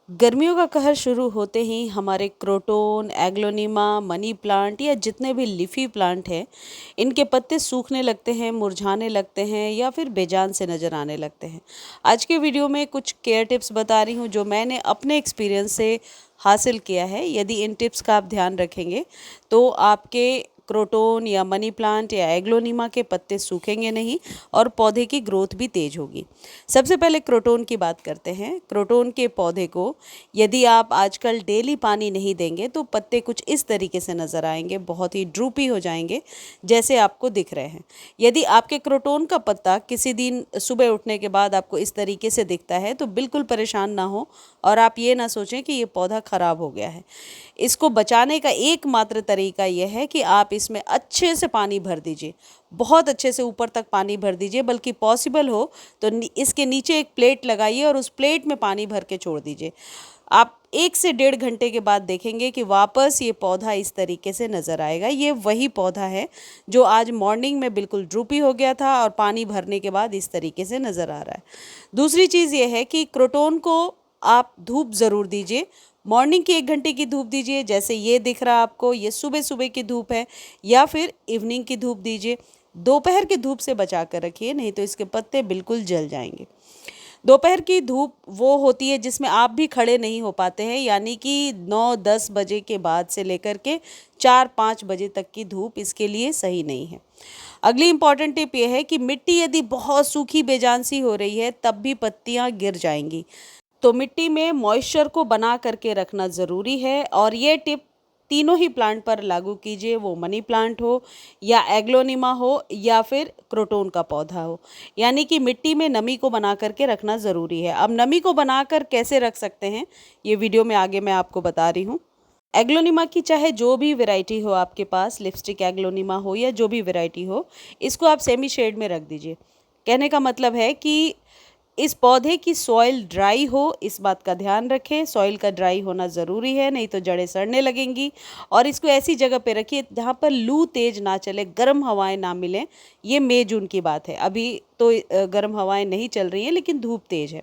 गर्मियों का कहर शुरू होते ही हमारे क्रोटोन, एग्लोनिमा, मनी प्लांट या जितने भी लीफी प्लांट हैं, इनके पत्ते सूखने लगते हैं, मुरझाने लगते हैं या फिर बेजान से नज़र आने लगते हैं। आज के वीडियो में कुछ केयर टिप्स बता रही हूँ जो मैंने अपने एक्सपीरियंस से हासिल किया है। यदि इन टिप्स का आप ध्यान रखेंगे तो आपके क्रोटोन या मनी प्लांट या एग्लोनिमा के पत्ते सूखेंगे नहीं और पौधे की ग्रोथ भी तेज होगी। सबसे पहले क्रोटोन की बात करते हैं। क्रोटोन के पौधे को यदि आप आजकल डेली पानी नहीं देंगे तो पत्ते कुछ इस तरीके से नज़र आएंगे, बहुत ही ड्रूपी हो जाएंगे जैसे आपको दिख रहे हैं। यदि आपके क्रोटोन का पत्ता किसी दिन सुबह उठने के बाद आपको इस तरीके से दिखता है तो बिल्कुल परेशान ना हो और आप ये ना सोचें कि ये पौधा ख़राब हो गया है। इसको बचाने का एकमात्र तरीका यह है कि आप इसमें अच्छे से पानी भर दीजिए, बहुत अच्छे से ऊपर तक पानी भर दीजिए, बल्कि पॉसिबल हो तो इसके नीचे एक प्लेट लगाइए और उस प्लेट में पानी भर के छोड़ दीजिए। आप 1 से 1.5 घंटे के बाद देखेंगे कि वापस ये पौधा इस तरीके से नज़र आएगा। ये वही पौधा है जो आज मॉर्निंग में बिल्कुल ड्रूपी हो गया था और पानी भरने के बाद इस तरीके से नज़र आ रहा है। दूसरी चीज़ ये है कि क्रोटोन को आप धूप ज़रूर दीजिए। मॉर्निंग की 1 घंटे की धूप दीजिए, जैसे ये दिख रहा आपको, ये सुबह सुबह की धूप है, या फिर इवनिंग की धूप दीजिए। दोपहर की धूप से बचा कर रखिए, नहीं तो इसके पत्ते बिल्कुल जल जाएंगे। दोपहर की धूप वो होती है जिसमें आप भी खड़े नहीं हो पाते हैं, यानी कि 9-10 बजे के बाद से लेकर के 4-5 बजे तक की धूप इसके लिए सही नहीं है। अगली इम्पॉर्टेंट टिप ये है कि मिट्टी यदि बहुत सूखी बेजान सी हो रही है तब भी पत्तियां गिर जाएंगी, तो मिट्टी में मॉइस्चर को बना करके रखना ज़रूरी है। और ये टिप तीनों ही प्लांट पर लागू कीजिए, वो मनी प्लांट हो या एग्लोनिमा हो या फिर क्रोटोन का पौधा हो, यानी कि मिट्टी में नमी को बना करके रखना ज़रूरी है। अब नमी को बनाकर कैसे रख सकते हैं, ये वीडियो में आगे मैं आपको बता रही हूँ। एग्लोनिमा की चाहे जो भी वैरायटी हो आपके पास, लिपस्टिक एग्लोनिमा हो या जो भी वैरायटी हो, इसको आप सेमी शेड में रख दीजिए। कहने का मतलब है कि इस पौधे की सॉइल ड्राई हो, इस बात का ध्यान रखें। सॉइल का ड्राई होना ज़रूरी है, नहीं तो जड़ें सड़ने लगेंगी। और इसको ऐसी जगह पे रखिए जहाँ पर लू तेज ना चले, गर्म हवाएं ना मिलें। ये मई जून की बात है, अभी तो गर्म हवाएं नहीं चल रही हैं लेकिन धूप तेज है।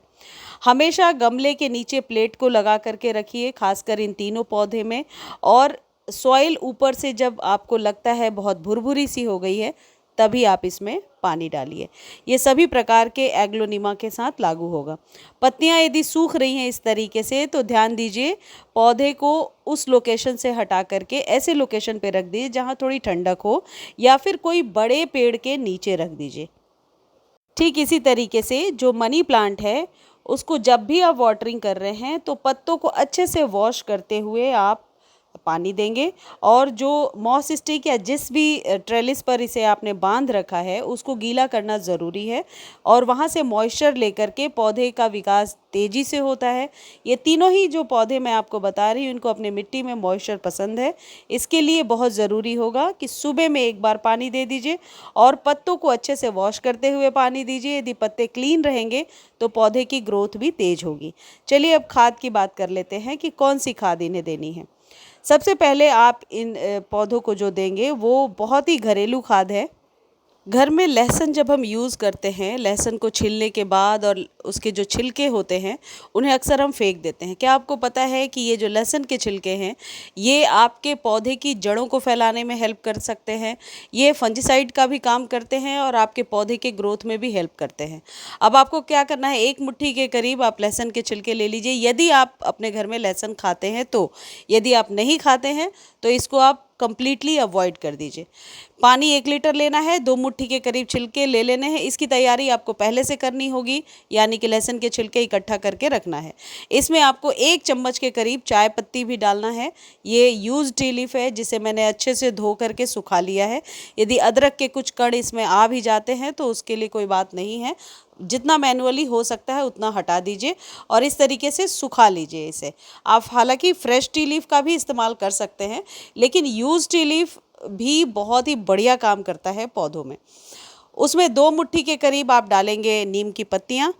हमेशा गमले के नीचे प्लेट को लगा करके रखिए, खासकर इन तीनों पौधे में। और सॉइल ऊपर से जब आपको लगता है बहुत भुरभुरी सी हो गई है तभी आप इसमें पानी डालिए। ये सभी प्रकार के एग्लोनिमा के साथ लागू होगा। पत्तियां यदि सूख रही हैं इस तरीके से तो ध्यान दीजिए, पौधे को उस लोकेशन से हटा करके ऐसे लोकेशन पे रख दीजिए जहां थोड़ी ठंडक हो, या फिर कोई बड़े पेड़ के नीचे रख दीजिए। ठीक इसी तरीके से जो मनी प्लांट है उसको जब भी आप वाटरिंग कर रहे हैं तो पत्तों को अच्छे से वॉश करते हुए आप पानी देंगे। और जो मॉस स्टिक या जिस भी ट्रेलिस पर इसे आपने बांध रखा है उसको गीला करना ज़रूरी है, और वहाँ से मॉइस्चर लेकर के पौधे का विकास तेज़ी से होता है। ये तीनों ही जो पौधे मैं आपको बता रही हूँ इनको अपने मिट्टी में मॉइस्चर पसंद है। इसके लिए बहुत ज़रूरी होगा कि सुबह में एक बार पानी दे दीजिए और पत्तों को अच्छे से वॉश करते हुए पानी दीजिए। यदि पत्ते क्लीन रहेंगे तो पौधे की ग्रोथ भी तेज होगी। चलिए अब खाद की बात कर लेते हैं कि कौन सी खाद इन्हें देनी है। सबसे पहले आप इन पौधों को जो देंगे वो बहुत ही घरेलू खाद है। घर में लहसुन जब हम यूज़ करते हैं, लहसुन को छीलने के बाद और उसके जो छिलके होते हैं उन्हें अक्सर हम फेंक देते हैं। क्या आपको पता है कि ये जो लहसुन के छिलके हैं ये आपके पौधे की जड़ों को फैलाने में हेल्प कर सकते हैं, ये फंजीसाइड का भी काम करते हैं और आपके पौधे के ग्रोथ में भी हेल्प करते हैं। अब आपको क्या करना है, 1 मुट्ठी के करीब आप लहसुन के छिलके ले लीजिए, यदि आप अपने घर में लहसुन खाते हैं तो। यदि आप नहीं खाते हैं तो इसको आप कंप्लीटली अवॉइड कर दीजिए। पानी 1 लीटर लेना है, 2 मुट्ठी के करीब छिलके ले लेने हैं। इसकी तैयारी आपको पहले से करनी होगी, यानी कि लहसुन के छिलके इकट्ठा करके रखना है। इसमें आपको 1 चम्मच के करीब चाय पत्ती भी डालना है। ये यूज्ड टी लीफ है जिसे मैंने अच्छे से धो करके सुखा लिया है। यदि अदरक के कुछ कण इसमें आ भी जाते हैं तो उसके लिए कोई बात नहीं है, जितना मैनुअली हो सकता है उतना हटा दीजिए और इस तरीके से सुखा लीजिए इसे। आप हालांकि फ्रेश टी लीफ का भी इस्तेमाल कर सकते हैं, लेकिन यूज टी लीफ भी बहुत ही बढ़िया काम करता है पौधों में। उसमें 2 मुट्ठी के करीब आप डालेंगे नीम की पत्तियाँ।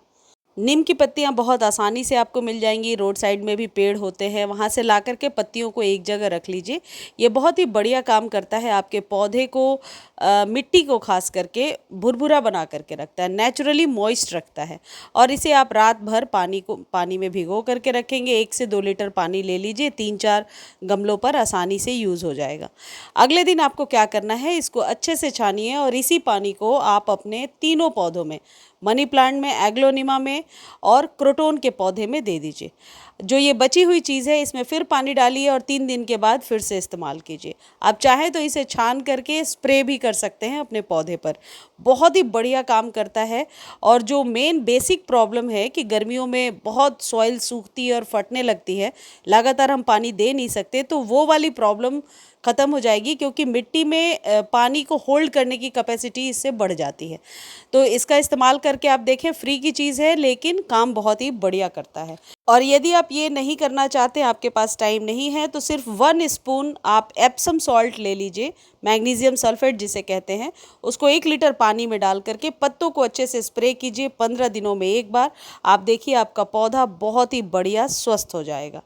नीम की पत्तियाँ बहुत आसानी से आपको मिल जाएंगी, रोड साइड में भी पेड़ होते हैं, वहाँ से ला कर के पत्तियों को एक जगह रख लीजिए। ये बहुत ही बढ़िया काम करता है, आपके पौधे को मिट्टी को खास करके भुरभुरा बना करके रखता है, नेचुरली मॉइस्ट रखता है। और इसे आप रात भर पानी में भिगो करके रखेंगे। 1 से 2 लीटर पानी ले लीजिए, 3-4 गमलों पर आसानी से यूज़ हो जाएगा। अगले दिन आपको क्या करना है, इसको अच्छे से छानिए और इसी पानी को आप अपने तीनों पौधों में, मनी प्लांट में, एग्लोनिमा में और क्रोटोन के पौधे में दे दीजिए। जो ये बची हुई चीज़ है इसमें फिर पानी डालिए और 3 दिन के बाद फिर से इस्तेमाल कीजिए। आप चाहें तो इसे छान करके स्प्रे भी कर सकते हैं अपने पौधे पर, बहुत ही बढ़िया काम करता है। और जो मेन बेसिक प्रॉब्लम है कि गर्मियों में बहुत सॉइल सूखती है और फटने लगती है, लगातार हम पानी दे नहीं सकते, तो वो वाली प्रॉब्लम ख़त्म हो जाएगी, क्योंकि मिट्टी में पानी को होल्ड करने की कैपेसिटी इससे बढ़ जाती है। तो इसका इस्तेमाल करके आप देखें, फ्री की चीज़ है लेकिन काम बहुत ही बढ़िया करता है। और यदि आप ये नहीं करना चाहते, आपके पास टाइम नहीं है, तो सिर्फ 1 स्पून आप एप्सम सॉल्ट ले लीजिए, मैग्नीशियम सल्फेट जिसे कहते हैं, उसको 1 लीटर पानी में डाल करके पत्तों को अच्छे से स्प्रे कीजिए 15 दिनों में एक बार। आप देखिए आपका पौधा बहुत ही बढ़िया स्वस्थ हो जाएगा।